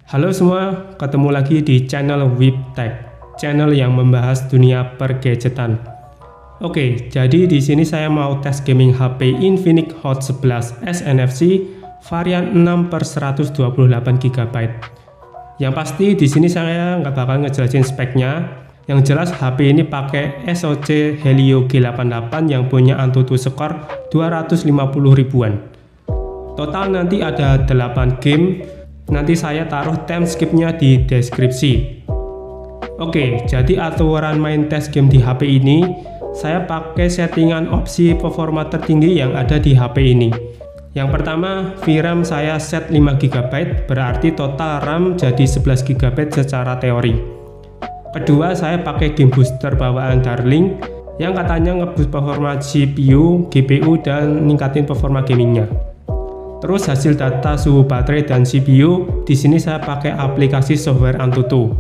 Halo semua, ketemu lagi di channel WIPTech, channel yang membahas dunia pergadgetan. Oke, jadi di sini saya mau tes gaming HP Infinix Hot 11 SNFC varian 6/128 GB. Yang pasti di sini saya nggak bakal ngejelasin speknya. Yang jelas HP ini pakai SoC Helio G88 yang punya Antutu skor 250 ribuan. Total nanti ada 8 game. Nanti saya taruh time skipnya di deskripsi. Oke, jadi aturan main tes game di HP ini, saya pakai settingan opsi performa tertinggi yang ada di HP ini. Yang pertama, VRAM saya set 5 GB, berarti total RAM jadi 11 GB secara teori. Kedua, saya pakai game booster bawaan Darling yang katanya ngeboost performa CPU, GPU, dan ningkatin performa gamingnya. Terus hasil data suhu baterai dan CPU, di sini saya pakai aplikasi software Antutu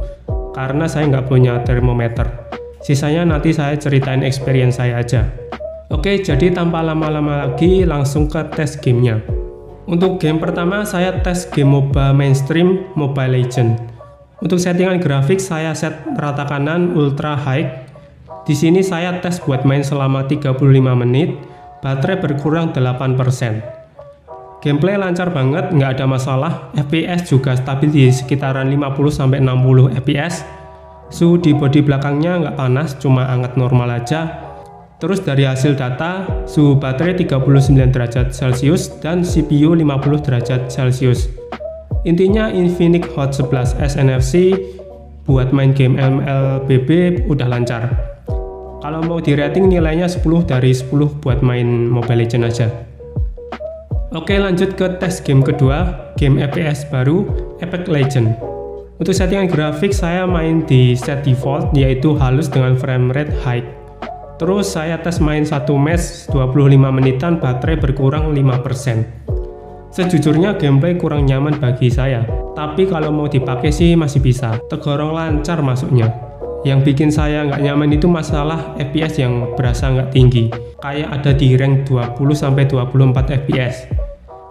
karena saya nggak punya termometer. Sisanya nanti saya ceritain experience saya aja. Oke, jadi tanpa lama-lama lagi langsung ke tes gamenya. Untuk game pertama saya tes game MOBA mainstream Mobile Legends. Untuk settingan grafik saya set rata kanan ultra high. Di sini saya tes buat main selama 35 menit, baterai berkurang 8%. Gameplay lancar banget, nggak ada masalah. FPS juga stabil di sekitaran 50-60 fps. Suhu di bodi belakangnya nggak panas, cuma hangat normal aja. Terus dari hasil data, suhu baterai 39 derajat Celcius dan CPU 50 derajat Celcius. Intinya Infinix Hot 11 SNFC buat main game MLBB udah lancar. Kalau mau di rating nilainya 10 dari 10 buat main Mobile Legends aja. Oke, lanjut ke tes game kedua, game FPS baru Apex Legends. Untuk settingan grafik saya main di set default yaitu halus dengan frame rate high. Terus saya tes main satu match 25 menitan, baterai berkurang 5%. Sejujurnya gameplay kurang nyaman bagi saya, tapi kalau mau dipakai sih masih bisa, tergolong lancar masuknya. Yang bikin saya nggak nyaman itu masalah FPS yang berasa nggak tinggi, kayak ada di rank 20-24 fps.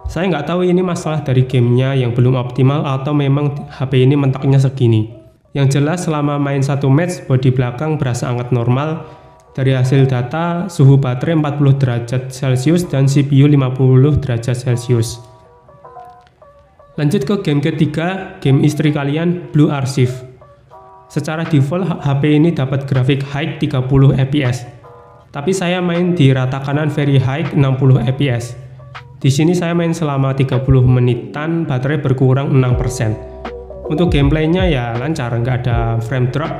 Saya nggak tahu ini masalah dari gamenya yang belum optimal atau memang HP ini mentoknya segini. Yang jelas selama main satu match, bodi belakang berasa hangat normal. Dari hasil data, suhu baterai 40 derajat Celcius dan CPU 50 derajat Celcius. Lanjut ke game ketiga, game istri kalian Blue Archive. Secara default HP ini dapat grafik high 30 fps. Tapi saya main di rata kanan very high 60 fps. Di sini saya main selama 30 menitan, baterai berkurang 6%. Untuk gameplaynya ya lancar, nggak ada frame drop.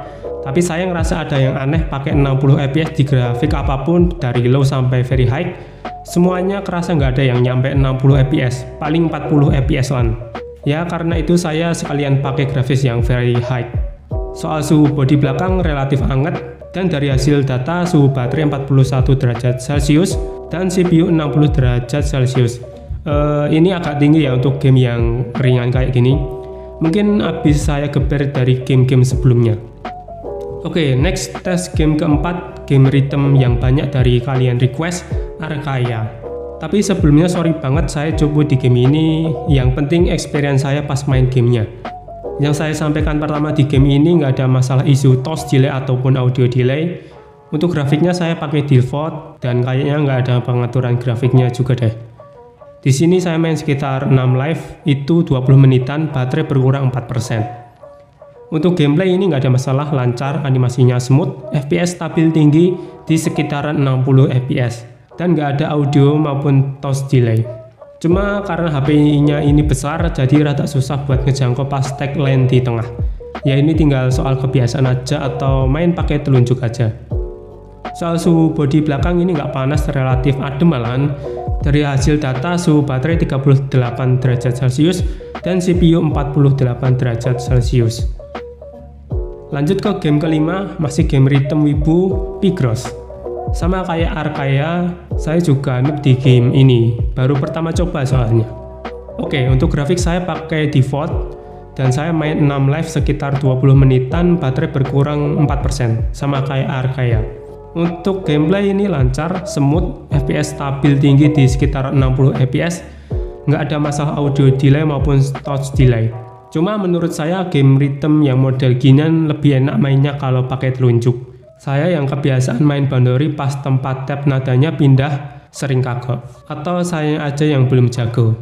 Tapi saya ngerasa ada yang aneh pakai 60 fps di grafik apapun dari low sampai very high. Semuanya kerasa nggak ada yang nyampe 60 fps, paling 40 fps lan. Ya karena itu saya sekalian pakai grafis yang very high. Soal suhu bodi belakang relatif hangat, dan dari hasil data suhu baterai 41 derajat Celcius dan CPU 60 derajat Celcius. Ini agak tinggi ya untuk game yang ringan kayak gini. Mungkin habis saya geber dari game-game sebelumnya. Oke, next tes game keempat, game rhythm yang banyak dari kalian request, Arcaea. Tapi sebelumnya sorry banget saya coba di game ini, yang penting experience saya pas main gamenya. Yang saya sampaikan pertama di game ini nggak ada masalah isu toss delay ataupun audio delay. Untuk grafiknya saya pakai default dan kayaknya nggak ada pengaturan grafiknya juga deh. Di sini saya main sekitar 6 live, itu 20 menitan, baterai berkurang 4%. Untuk gameplay ini nggak ada masalah, lancar, animasinya smooth, FPS stabil tinggi di sekitaran 60 fps dan nggak ada audio maupun toss delay. Cuma karena HP-nya ini besar, jadi rada susah buat ngejangkau pas tag lane di tengah. Ya ini tinggal soal kebiasaan aja atau main pakai telunjuk aja. Soal suhu bodi belakang ini nggak panas, relatif adem malahan. Dari hasil data suhu baterai 38 derajat Celcius dan CPU 48 derajat Celcius. Lanjut ke game kelima, masih game rhythm wibu Picross. Sama kayak Arcaea, saya juga noob di game ini, baru pertama coba soalnya. Oke, untuk grafik saya pakai default dan saya main 6 live sekitar 20 menitan, baterai berkurang 4%, sama kayak Arcaea. Untuk gameplay ini lancar, smooth, FPS stabil tinggi di sekitar 60 fps, nggak ada masalah audio delay maupun touch delay. Cuma menurut saya game rhythm yang model ginian lebih enak mainnya kalau pakai telunjuk. Saya yang kebiasaan main Bandori pas tempat tab nadanya pindah sering kagok. Atau saya aja yang belum jago.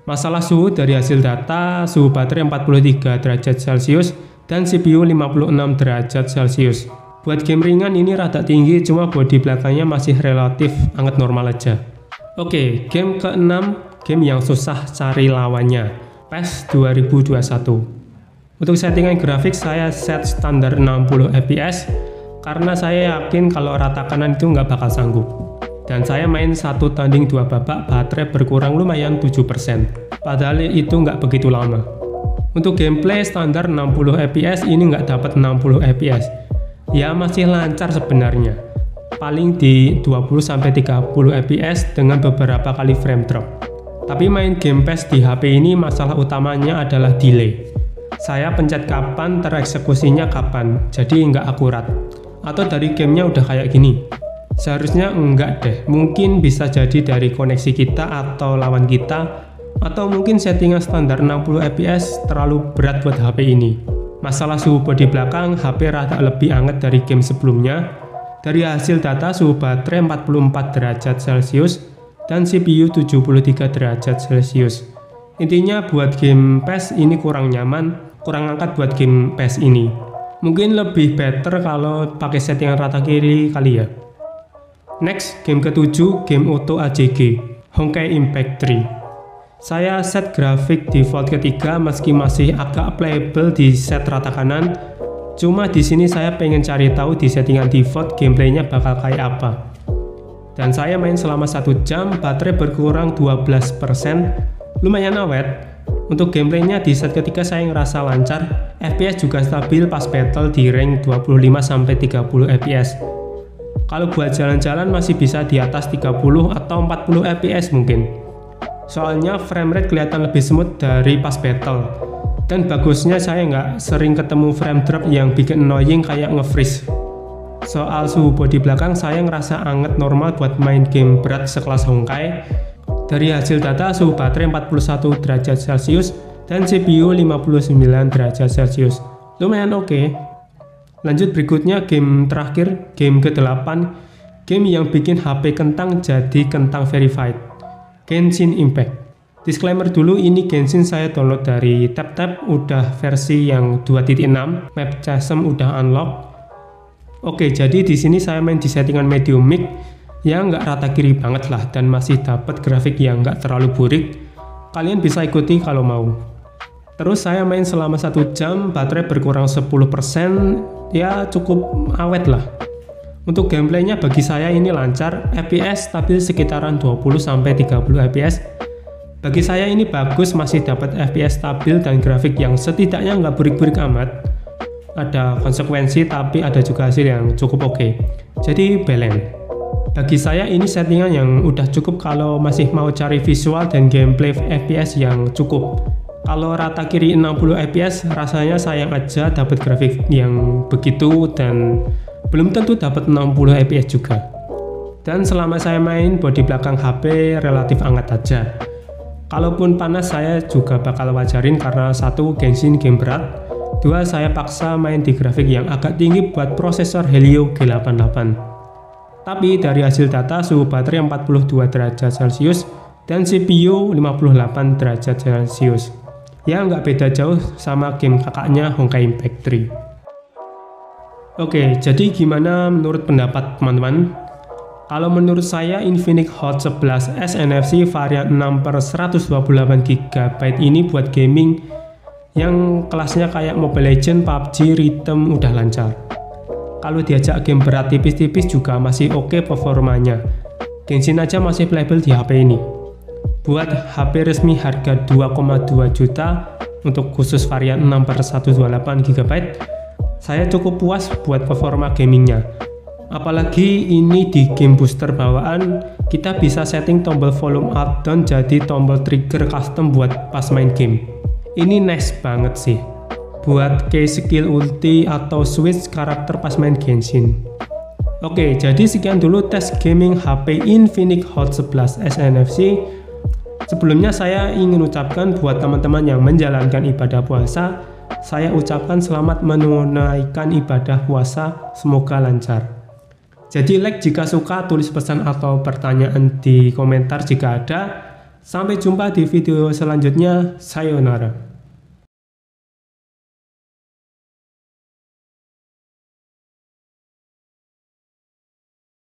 Masalah suhu dari hasil data, suhu baterai 43 derajat Celcius dan CPU 56 derajat Celcius. Buat game ringan ini rada tinggi, cuma bodi belakangnya masih relatif anget normal aja. Oke, game ke-6, game yang susah cari lawannya. PES 2021. Untuk settingan grafik saya set standar 60 fps karena saya yakin kalau rata kanan itu nggak bakal sanggup. Dan saya main 1 tanding 2 babak, baterai berkurang lumayan 7%. Padahal itu nggak begitu lama. Untuk gameplay standar 60 fps ini nggak dapat 60 fps. Ya masih lancar sebenarnya. Paling di 20-30 fps dengan beberapa kali frame drop. Tapi main game PES di HP ini masalah utamanya adalah delay. Saya pencet kapan, tereksekusinya kapan, jadi nggak akurat. Atau dari gamenya udah kayak gini. Seharusnya enggak deh, mungkin bisa jadi dari koneksi kita atau lawan kita, atau mungkin settingan standar 60 fps terlalu berat buat HP ini. Masalah suhu bodi belakang, HP rada lebih anget dari game sebelumnya. Dari hasil data suhu baterai 44 derajat Celcius dan CPU 73 derajat Celcius. Intinya buat game PES ini kurang nyaman, kurang angkat buat game PES ini. Mungkin lebih better kalau pakai settingan rata kiri kali ya. Next, game ke-7, game auto AJG, Honkai Impact 3. Saya set grafik default ketiga meski masih agak playable di set rata kanan. Cuma di sini saya pengen cari tahu di settingan default gameplaynya bakal kayak apa. Dan saya main selama 1 jam, baterai berkurang 12%, lumayan awet. Untuk gameplaynya di set ketiga saya ngerasa lancar, FPS juga stabil pas battle di rank 25-30 FPS. Kalau buat jalan-jalan masih bisa di atas 30 atau 40 FPS mungkin. Soalnya framerate kelihatan lebih smooth dari pas battle. Dan bagusnya saya nggak sering ketemu frame drop yang bikin annoying kayak nge-freeze. Soal suhu bodi belakang saya ngerasa anget normal buat main game berat sekelas Honkai. Dari hasil data suhu baterai 41 derajat Celcius dan CPU 59 derajat Celcius. Lumayan oke. Lanjut berikutnya game terakhir, game ke-8. Game yang bikin HP kentang jadi kentang verified. Genshin Impact. Disclaimer dulu, ini Genshin saya download dari TapTap, udah versi yang 2.6, map Chasm udah unlock. Oke, jadi di sini saya main di settingan medium mic yang nggak rata kiri banget lah dan masih dapat grafik yang nggak terlalu burik. Kalian bisa ikuti kalau mau. Terus saya main selama 1 jam, baterai berkurang 10%, ya cukup awet lah. Untuk gameplaynya bagi saya ini lancar, FPS stabil sekitaran 20-30 FPS. Bagi saya ini bagus, masih dapat FPS stabil dan grafik yang setidaknya nggak burik-burik amat. Ada konsekuensi tapi ada juga hasil yang cukup oke. Jadi balance. Bagi saya ini settingan yang udah cukup kalau masih mau cari visual dan gameplay FPS yang cukup. Kalau rata kiri 60 FPS rasanya sayang aja dapat grafik yang begitu dan belum tentu dapat 60 FPS juga. Dan selama saya main bodi belakang HP relatif hangat aja. Kalaupun panas saya juga bakal wajarin karena 1 Genshin game berat. 2 saya paksa main di grafik yang agak tinggi buat prosesor Helio G88. Tapi dari hasil data suhu baterai 42 derajat Celcius dan CPU 58 derajat Celcius. Ya nggak beda jauh sama game kakaknya Honkai Impact 3. Oke, jadi gimana menurut pendapat teman-teman? Kalau menurut saya Infinix Hot 11 SNFC varian 6/128GB ini buat gaming yang kelasnya kayak Mobile Legends, PUBG, Rhythm udah lancar. Kalau diajak game berat tipis-tipis juga masih oke performanya. Genshin aja masih playable di HP ini. Buat HP resmi harga 2,2 juta untuk khusus varian 6/128GB, saya cukup puas buat performa gamingnya. Apalagi ini di game booster bawaan, kita bisa setting tombol volume up down jadi tombol trigger custom buat pas main game. Ini nice banget sih buat key skill ulti atau switch karakter pas main Genshin. Oke, jadi sekian dulu tes gaming HP Infinix Hot 11 SNFC. Sebelumnya saya ingin ucapkan buat teman-teman yang menjalankan ibadah puasa, saya ucapkan selamat menunaikan ibadah puasa, semoga lancar. Jadi like jika suka, tulis pesan atau pertanyaan di komentar jika ada. Sampai jumpa di video selanjutnya, sayonara.